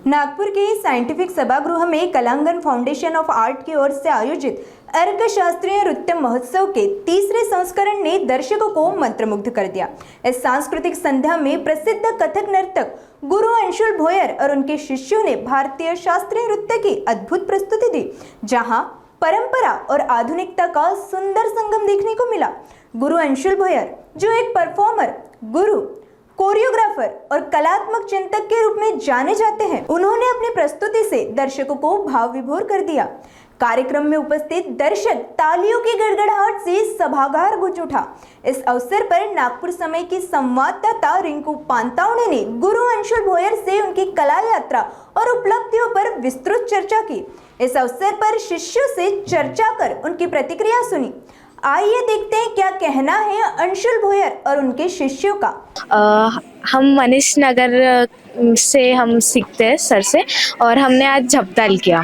नागपुर के साइंटिफिक सभागृह में कलांगन फाउंडेशन ऑफ आर्ट की ओर से आयोजित अर्क शास्त्रीय नृत्य महोत्सव के तीसरे संस्करण ने दर्शकों को मंत्रमुग्ध कर दिया। इस सांस्कृतिक संध्या में प्रसिद्ध कथक नर्तक गुरु अंशुल भोयर और उनके शिष्यों ने भारतीय शास्त्रीय नृत्य की अद्भुत प्रस्तुति दी, जहां परंपरा और आधुनिकता का सुंदर संगम देखने को मिला। गुरु अंशुल भोयर, जो एक परफॉर्मर, गुरु, कोरियोग्राफर और कलात्मक चिंतक के रूप में जाने जाते हैं, उन्होंने अपनी प्रस्तुति से दर्शकों को भाव विभोर कर दिया। कार्यक्रम में उपस्थित दर्शक तालियों की गड़गड़ाहट से सभागार गूंज उठा। इस अवसर पर नागपुर समय की संवाददाता रिंकू पांतावणे ने गुरु अंशुल भोयर से उनकी कला यात्रा और उपलब्धियों पर विस्तृत चर्चा की। इस अवसर पर शिष्यों से चर्चा कर उनकी प्रतिक्रिया सुनी। आइए देखते हैं क्या कहना है अंशुल भोयर और उनके शिष्यों का। हम मनीष नगर से हम सीखते हैं सर से, और हमने आज झपताल किया।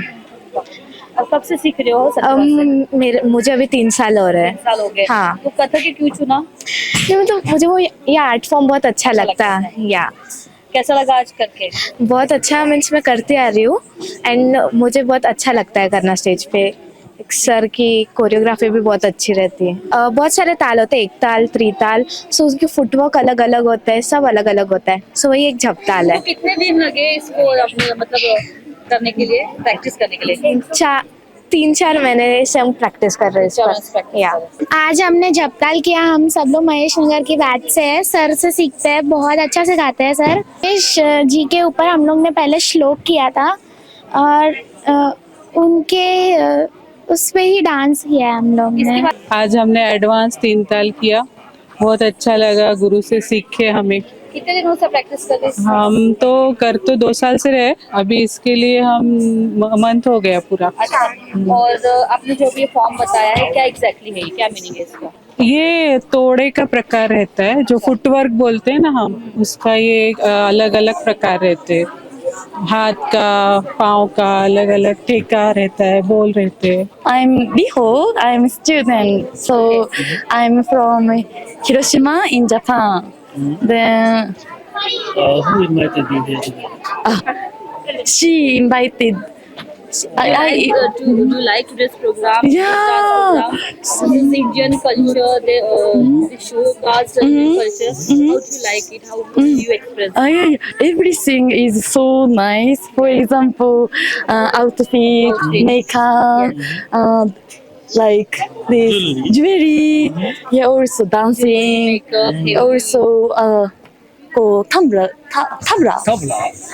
अब कब से सीख रहे हो? मुझे अभी 3 साल हो रहे हैं। 3 साल हो गए। हाँ। तो कथक ही क्यों चुना? मतलब मुझे वो ये आर्ट फॉर्म बहुत अच्छा लगता है। या कैसा लगा आज करके? बहुत अच्छा, मीन्स मैं करती आ रही हूँ एंड मुझे बहुत अच्छा लगता है करना स्टेज पे। एक सर की कोरियोग्राफी भी बहुत अच्छी रहती है। बहुत सारे ताल होते हैं, एक ताल, त्रिताल, सो उसकी फुटवर्क अलग अलग होता है, सब अलग अलग होता है। सो वही एक झपताल है। तो कितने दिन लगे इसको अपने मतलब करने के लिए, प्रैक्टिस करने के लिए? 3-4 महीने से हम प्रैक्टिस कर रहे हैं। या आज हमने झपताल किया। हम सब लोग महेश नगर की बैच से है, सर से सीखते हैं, बहुत अच्छा सिखाते हैं सर। महेश जी के ऊपर हम लोग ने पहले श्लोक किया था और उनके उस पे ही डांस किया है हम लोग ने। आज हमने एडवांस 3 ताल किया, बहुत अच्छा लगा। गुरु से सीखे हमें। कितने दिनों से प्रैक्टिस कर रहे हैं? हम तो कर तो 2 साल से रहे, अभी इसके लिए हम मंथ हो गया पूरा। अच्छा। और आपने जो भी फॉर्म बताया है, क्या एग्जैक्टली है, क्या मीनिंग है इसका? ये तोड़े का प्रकार रहता है, जो फुटवर्क बोलते हैं ना हम, उसका ये अलग अलग प्रकार रहते हैं। हाथ का, पाँव का अलग अलग टेका रहता है, बोल रहते हैं। I'm Riho. I'm a student. So I'm from Hiroshima in Japan. Then who invited you here today? she invited. Do you like today's program? Yeah. This is Indian culture. They show past culture. How do you like it? How do you express it? Yeah. Everything is so nice. For example, outfit, makeup, like this jewelry. Yeah, also dancing. Makeup. Also, tabla.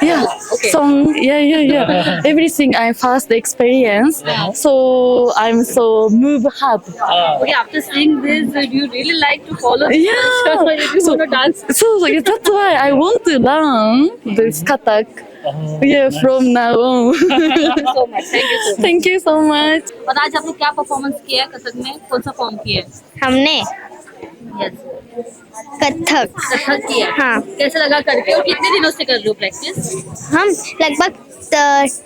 Yeah. Okay. Song. Yeah. Everything I first experience. So I'm so move hard. Okay, after seeing this, do you really like to follow this Yeah. culture? Or you want to dance? So that's why I want to learn this katak. Yeah, from now on. Thank you so much. Thank you so much. Thank you so much. और आज आपने क्या performance किया है कथक में? कौन सा form किया है? हमने Yes. कथक कथक किया है। हाँ। कैसा लगा करके और कितने दिनों से कर रहे हो प्रैक्टिस? हम लगभग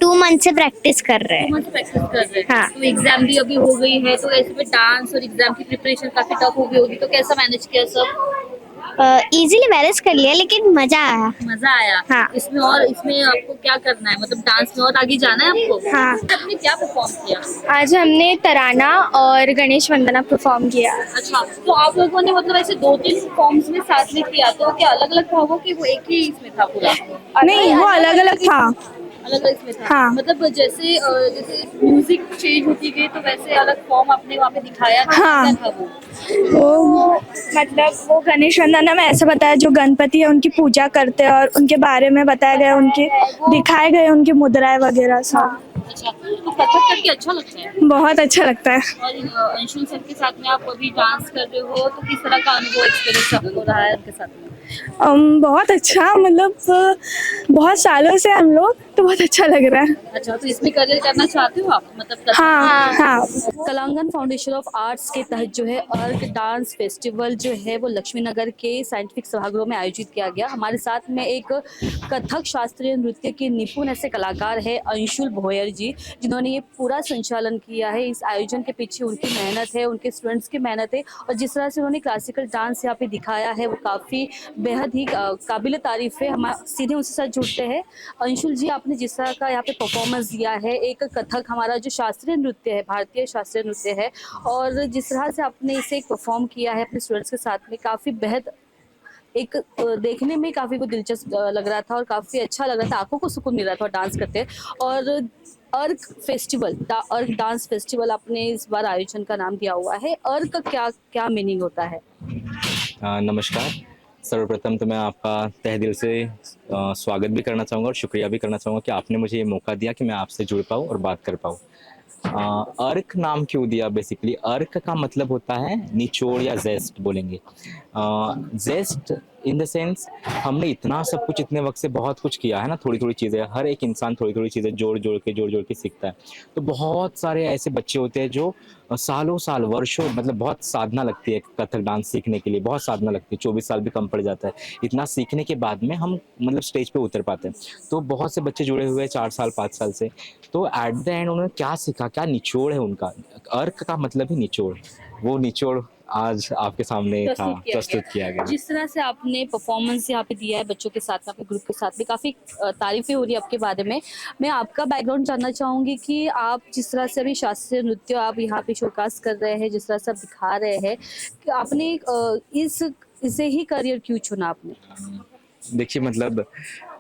2 मंथ से प्रैक्टिस कर रहे हैं। कौन से प्रैक्टिस कर रहे हैं? हाँ। तो एग्जाम भी अभी हो गई है, तो ऐसे में डांस और एग्जाम की प्रिपरेशन काफी टफ हो गई होगी, तो कैसा मैनेज किया सब? इजीली मैनेज कर लिया, लेकिन मजा आया। मजा आया? हाँ। इसमें आपको क्या करना है, मतलब डांस में और आगे जाना है आपको? हाँ। आपने क्या परफॉर्म किया? आज हमने तराना और गणेश वंदना परफॉर्म किया। अच्छा, तो आप लोगों ने मतलब ऐसे 2-3 फॉर्म्स में साथ में किया, तो क्या अलग अलग था वो कि वो एक ही इसमें था पूरा? नहीं, वो अलग अलग था। अलग अलग इसमें था। हाँ। मतलब जैसे म्यूजिक चेंज होती गई, तो वैसे अलग फॉर्म आपने वहाँ पे दिखाया था। हाँ। क्या था वो मतलब वो गणेश वंदना में ऐसा बताया, जो गणपति है उनकी पूजा करते हैं और उनके बारे में बताया गया, उनके दिखाए गए उनकी मुद्राएं वगैरह सब। अच्छा, तो कथक करके अच्छा लगता है? बहुत अच्छा लगता है। और अंशुल सर के साथ में आप अभी डांस कर रहे हो, तो किस तरह का अनुभव, एक्सपीरियंस आपको रहा है उनके साथ में? बहुत अच्छा, मतलब बहुत सालों से हम लोग, तो बहुत अच्छा लग रहा है। अच्छा, तो इसमें करियर करना चाहते हो आप, मतलब कथक? हाँ। कलांगन फाउंडेशन ऑफ आर्ट्स के तहत जो है अर्क डांस फेस्टिवल जो है वो लक्ष्मी नगर के साइंटिफिक सभागृह में आयोजित किया गया। हमारे साथ में एक कथक शास्त्रीय नृत्य के निपुण ऐसे कलाकार है अंशुल भोयर जी, जिन्होंने ये पूरा संचालन किया है। इस आयोजन के पीछे उनकी मेहनत है, उनके स्टूडेंट्स की मेहनत है, और जिस तरह से उन्होंने क्लासिकल डांस यहाँ पे दिखाया है वो काफ़ी बेहद ही काबिल तारीफ है। हम सीधे उनसे साथ जुड़ते हैं। अंशुल जी, आपने जिस तरह का यहाँ पे परफॉर्मेंस दिया है, एक कथक हमारा जो शास्त्रीय नृत्य है, भारतीय शास्त्रीय नृत्य है, और जिस तरह से आपने इसे एक परफॉर्म किया है अपने स्टूडेंट्स के साथ में, काफ़ी बेहद एक देखने में काफ़ी को दिलचस्प लग रहा था और काफ़ी अच्छा लग रहा था, आंखों को सुकून मिल रहा था डांस करते। और अर्क फेस्टिवल, अर्क डांस फेस्टिवल आपने इस बार आयोजन का नाम दिया हुआ है। अर्क का क्या क्या मीनिंग होता है? नमस्कार। सर्वप्रथम तो मैं आपका तहे दिल से स्वागत भी करना चाहूँगा और शुक्रिया भी करना चाहूँगा कि आपने मुझे ये मौका दिया कि मैं आपसे जुड़ पाऊँ और बात कर पाऊँ। अर्क नाम क्यों दिया? बेसिकली अर्क का मतलब होता है निचोड़ या जेस्ट बोलेंगे। जेस्ट इन द सेंस हमने इतना सब कुछ इतने वक्त से बहुत कुछ किया है ना, थोड़ी थोड़ी चीज़ें, हर एक इंसान थोड़ी थोड़ी चीज़ें जोड़ जोड़ के सीखता है। तो बहुत सारे ऐसे बच्चे होते हैं जो सालों साल वर्षों, मतलब बहुत साधना लगती है कथक डांस सीखने के लिए, बहुत साधना लगती है, 24 साल भी कम पड़ जाता है। इतना सीखने के बाद में हम मतलब स्टेज पे उतर पाते हैं। तो बहुत से बच्चे जुड़े हुए हैं 4 साल 5 साल से। तो एट द एंड उन्होंने क्या सीखा, क्या निचोड़ है उनका, अर्क का मतलब ही निचोड़, वो निचोड़ आज आपके सामने था, प्रस्तुत किया गया। जिस तरह से आपने परफॉर्मेंस यहाँ पे दिया है बच्चों के साथ, आपके ग्रुप के साथ भी काफ़ी तारीफें हो रही है आपके बारे में। मैं आपका बैकग्राउंड जानना चाहूँगी कि आप जिस तरह से अभी शास्त्रीय नृत्य आप यहाँ पे शोकास कर रहे हैं, जिस तरह से आप दिखा रहे हैं, कि आपने इसे ही करियर क्यों चुना आपने? देखिए मतलब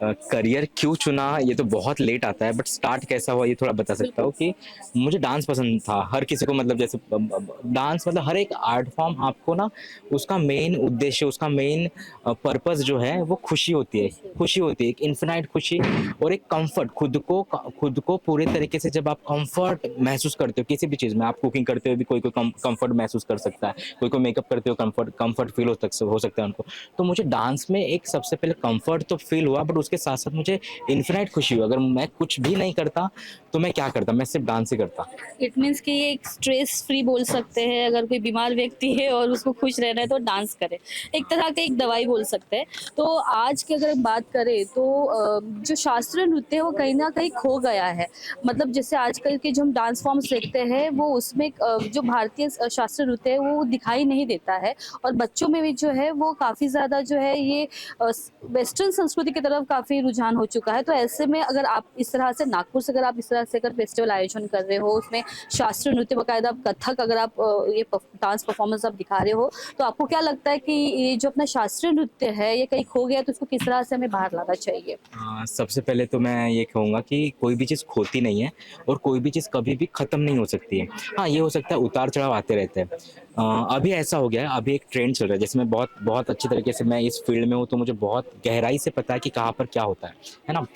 करियर क्यों चुना ये तो बहुत लेट आता है, बट स्टार्ट कैसा हुआ ये थोड़ा बता सकता हूँ कि मुझे डांस पसंद था। हर किसी को मतलब जैसे डांस मतलब हर एक आर्ट फॉर्म आपको ना उसका मेन उद्देश्य, उसका मेन पर्पस जो है वो खुशी होती है, एक इन्फिनाइट खुशी और एक कंफर्ट, खुद को पूरे तरीके से जब आप कंफर्ट महसूस करते हो किसी भी चीज़ में। आप कुकिंग करते हुए भी कोई कंफर्ट महसूस कर सकता है, कोई मेकअप करते हो कंफर्ट फील हो सकता है उनको। तो मुझे डांस में एक सबसे पहले कंफर्ट तो फील हुआ, बट उसके साथ साथ मुझे इन्फिनाइट खुशी हुई। अगर मैं कुछ भी नहीं करता तो मैं क्या करता, मैं सिर्फ डांस ही करता। इट मीन्स कि ये एक स्ट्रेस फ्री बोल सकते हैं। अगर कोई बीमार व्यक्ति है और उसको खुश रहना है तो डांस करे, एक तरह का एक दवाई बोल सकते हैं। तो आज की अगर बात करें तो जो शास्त्रीय नृत्य है वो कहीं ना कहीं खो गया है। मतलब जैसे आजकल के जो हम डांस फॉर्म्स देखते हैं वो उसमें जो भारतीय शास्त्रीय नृत्य है वो दिखाई नहीं देता है, और बच्चों में भी जो है वो काफ़ी ज़्यादा जो है ये वेस्टर्न संस्कृति की तरफ काफ़ी रुझान हो चुका है। तो ऐसे में अगर आप इस तरह से नागपुर से अगर आप इस तरह से अगर फेस्टिवल आयोजन कर रहे हो, उसमें शास्त्रीय नृत्य बाकायदा कथक अगर आप ये डांस परफॉर्मेंस आप दिखा रहे हो, तो आपको क्या लगता है कि ये जो अपना शास्त्रीय नृत्य है ये कहीं खो गया, तो उसको किस तरह से हमें बाहर लाना चाहिए? सबसे पहले तो मैं ये कहूँगा कि कोई भी चीज़ खोती नहीं है और कोई भी चीज़ कभी भी ख़त्म नहीं हो सकती है। हाँ, ये हो सकता है उतार चढ़ाव आते रहते हैं। अभी ऐसा हो गया है, अभी एक ट्रेंड चल रहा है, जैसे मैं बहुत अच्छी तरीके से मैं इस फील्ड में हूँ, तो मुझे बहुत गहराई से पता है कि कहाँ पर क्या होता है ना।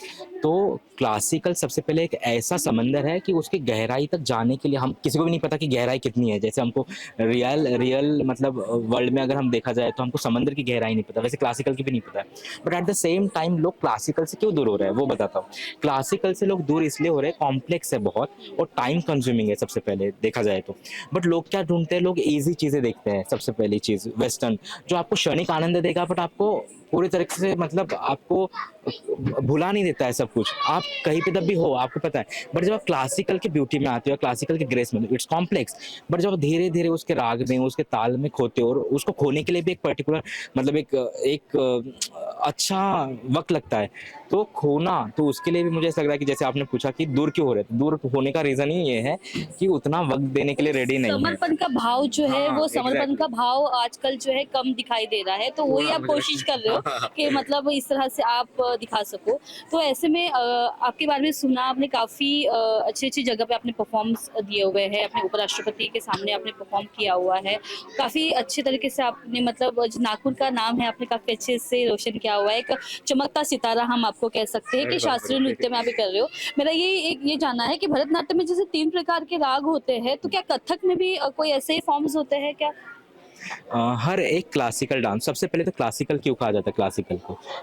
तो क्लासिकल सबसे पहले एक ऐसा समंदर है कि उसकी गहराई तक जाने के लिए हम किसी को भी नहीं पता कि गहराई कितनी है। जैसे हमको रियल मतलब वर्ल्ड में अगर हम देखा जाए तो हमको समंदर की गहराई नहीं पता, वैसे क्लासिकल की भी नहीं पता है। But at the same time लोग क्लासिकल से क्यों दूर हो रहे हैं वो बताता हूँ। क्लासिकल से लोग दूर इसलिए हो रहे हैं, कॉम्प्लेक्स है बहुत और टाइम कंज्यूमिंग है सबसे पहले देखा जाए तो। बट लोग क्या ढूंढते हैं, लोग ईजी चीज़ें देखते हैं। सबसे पहली चीज़ वेस्टर्न, जो आपको क्षणिक आनंद देगा बट आपको पूरी तरीके से मतलब आपको भुला नहीं देता है सब कुछ। आप कहीं पे तब भी हो, आपको पता है। बट जब आप क्लासिकल की ब्यूटी में आते हो, क्लासिकल के ग्रेस में, इट्स कॉम्प्लेक्स, बट जब धीरे धीरे उसके राग में, उसके ताल में खोते हो, और उसको खोने के लिए भी एक पर्टिकुलर मतलब एक अच्छा वक्त लगता है। तो खोना, तो उसके लिए भी मुझे ऐसा लग रहा है कि जैसे आपने पूछा कि दूर क्यों हो रहे हैं, दूर होने का रीजन ही ये है कि उतना वक्त देने के लिए रेडी नहीं है। समर्पण का भाव जो है वो समर्पण का भाव आजकल जो है कम दिखाई दे रहा है, तो वही आप कोशिश कर रहे हो कि मतलब इस तरह से आप दिखा सको। तो ऐसे में आपके बारे में सुना आपने, काफ़ी अच्छी जगह पे आपने परफॉर्मेंस दिए हुए हैं, अपने उपराष्ट्रपति के सामने आपने परफॉर्म किया हुआ है, काफ़ी अच्छे तरीके से आपने मतलब नागपुर का नाम है आपने काफ़ी अच्छे से रोशन किया हुआ है। एक चमकता सितारा हम आपको कह सकते हैं कि शास्त्रीय नृत्य में आप कर रहे हो। मेरा ये जानना है कि भरतनाट्यम में जैसे 3 प्रकार के राग होते हैं, तो क्या कथक में भी कोई ऐसे ही फॉर्म्स होते हैं क्या? हर एक क्लासिकल डांस, सबसे पहले तो क्लासिकल क्यों कहा जाता है,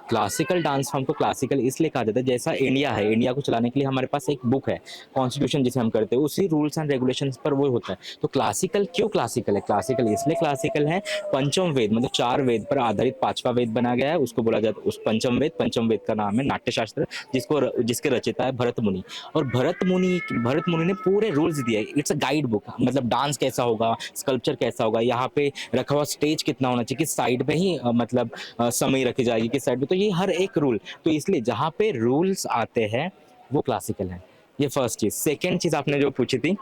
क्लासिकल डांस फॉर्म को क्लासिकल इसलिए कहा जाता है, जैसा इंडिया है, इंडिया को चलाने के लिए हमारे पास एक बुक है कॉन्स्टिट्यूशन जिसे हम करते हैं, उसी रूल्स एंड रेगुलेशंस पर वो होता है। तो क्लासिकल क्यों क्लासिकल है, क्लासिकल इसलिए क्लासिकल है, पंचम वेद मतलब 4 वेद पर आधारित 5वां वेद बना गया है, उसको बोला जाता है उस पंचम वेद का नाम है नाट्यशास्त्र, जिसके रचयिता है भरत मुनि। और भरत मुनि ने पूरे रूल्स दिए। इट्स अ गाइड बुक, मतलब डांस कैसा होगा, स्कल्पचर कैसा होगा, यहाँ पे रखा हुआ स्टेज कितना होना चाहिए, किस साइड पे ही मतलब समय रखी जाएगी, किस साइड पे, तो ये हर एक रूल, तो इसलिए जहाँ पे रूल्स आते हैं वो क्लासिकल है। ये फर्स्ट चीज़। सेकेंड चीज़ आपने जो पूछी थी,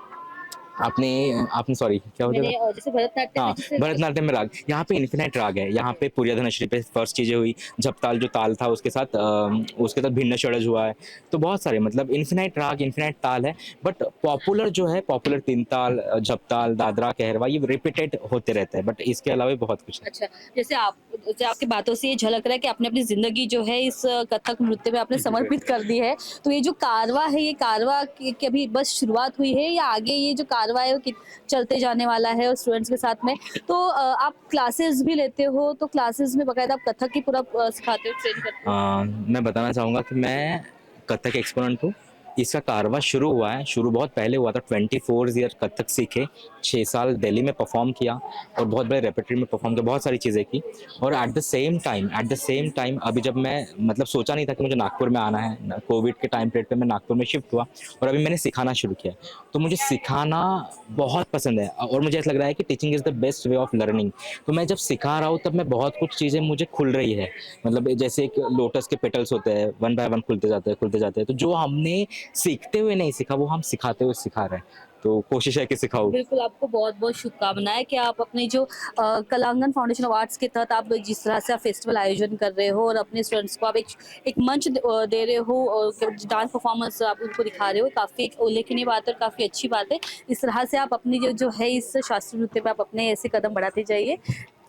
आपने आपने सॉरी क्या होता मैंने है, जैसे भरतनाट्यम हाँ में जैसे भरतनाट्यम में राग, यहाँ पे इन्फिनेट राग है, यहाँ पे पुरियाधनश्री पे फर्स्ट चीजें हुई, झपताल जो ताल था उसके साथ भिन्न षडज हुआ है, तो बहुत सारे मतलब इन्फिनेट राग इन्फिनेट ताल है। बट पॉपुलर जो है, पॉपुलर तीन ताल, झपताल, दादरा, कहरवा, ये रिपीटेड होते रहते हैं, बट इसके अलावा भी बहुत कुछ है। अच्छा, जैसे आपकी बातों से ये झलक रहा है कि आपने अपनी ज़िंदगी जो है इस कथक नृत्य में आपने समर्पित कर दी है। तो ये जो कारवां है, ये कारवां की अभी बस शुरुआत हुई है या आगे ये जो कारवां है वो चलते जाने वाला है और स्टूडेंट्स के साथ में? तो आप क्लासेस भी लेते हो, तो क्लासेस में बाकायदा आप कथक ही पूरा सिखाते हो, ट्रेन करते हो? मैं बताना चाहूँगा कि मैं कथक एक्सपोनेंट हूँ। इसका कारवां शुरू हुआ है, शुरू बहुत पहले हुआ था, 24 ईयर कथक सीखे, 6 साल दिल्ली में परफॉर्म किया और बहुत बड़े रेpertoire में परफॉर्म किया, बहुत सारी चीज़ें की। और एट द सेम टाइम अभी जब मैं मतलब सोचा नहीं था कि मुझे नागपुर में आना है, कोविड के टाइम पीरियड पे मैं नागपुर में शिफ्ट हुआ और अभी मैंने सिखाना शुरू किया। तो मुझे सिखाना बहुत पसंद है और मुझे ऐसा लग रहा है कि teaching is the best way of learning. तो मैं जब सिखा रहा हूँ तब मैं बहुत कुछ चीज़ें मुझे खुल रही है, मतलब जैसे एक लोटस के पेटल्स होते हैं, वन बाय वन खुलते जाते हैं, तो जो हमने सीखते हुए नहीं सीखा वो हम सिखाते हुए सिखा रहे हैं। तो कोशिश है कि सिखाऊं। बिल्कुल, आपको बहुत-बहुत शुभकामनाएँ कि आप अपनी जो कलांगन फाउंडेशन ऑफ आर्ट्स के तहत आप जिस तरह से आप फेस्टिवल आयोजन कर रहे हो और अपने स्टूडेंट्स को आप एक मंच दे रहे हो और डांस परफॉर्मेंस आप उनको दिखा रहे हो, काफ़ी एक उल्लेखनीय बात है और काफ़ी अच्छी बात है। इस तरह से आप अपनी जो है इस शास्त्रीय नृत्य पे आप अपने ऐसे कदम बढ़ाते जाइए।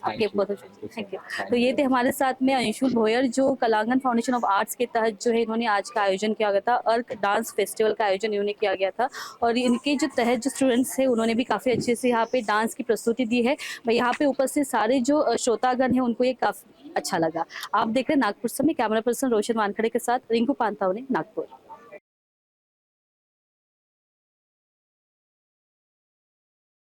आपके बहुत थैंक यू। तो ये थे हमारे साथ में अंशुल भोयर, जो कलांगन फाउंडेशन ऑफ आर्ट्स के तहत जो है इन्होंने आज का आयोजन किया गया था, अर्क डांस फेस्टिवल का आयोजन इन्होंने किया गया था और इनके जो तहत जो स्टूडेंट्स थे उन्होंने भी काफ़ी अच्छे से यहाँ पे डांस की प्रस्तुति दी है। मैं यहाँ पे उपस्थित सारे जो श्रोतागण हैं उनको ये काफ़ी अच्छा लगा। आप देख रहे हैं नागपुर से, मैं कैमरा पर्सन रोशन वानखड़े के साथ रिंकू पांतावने, नागपुर।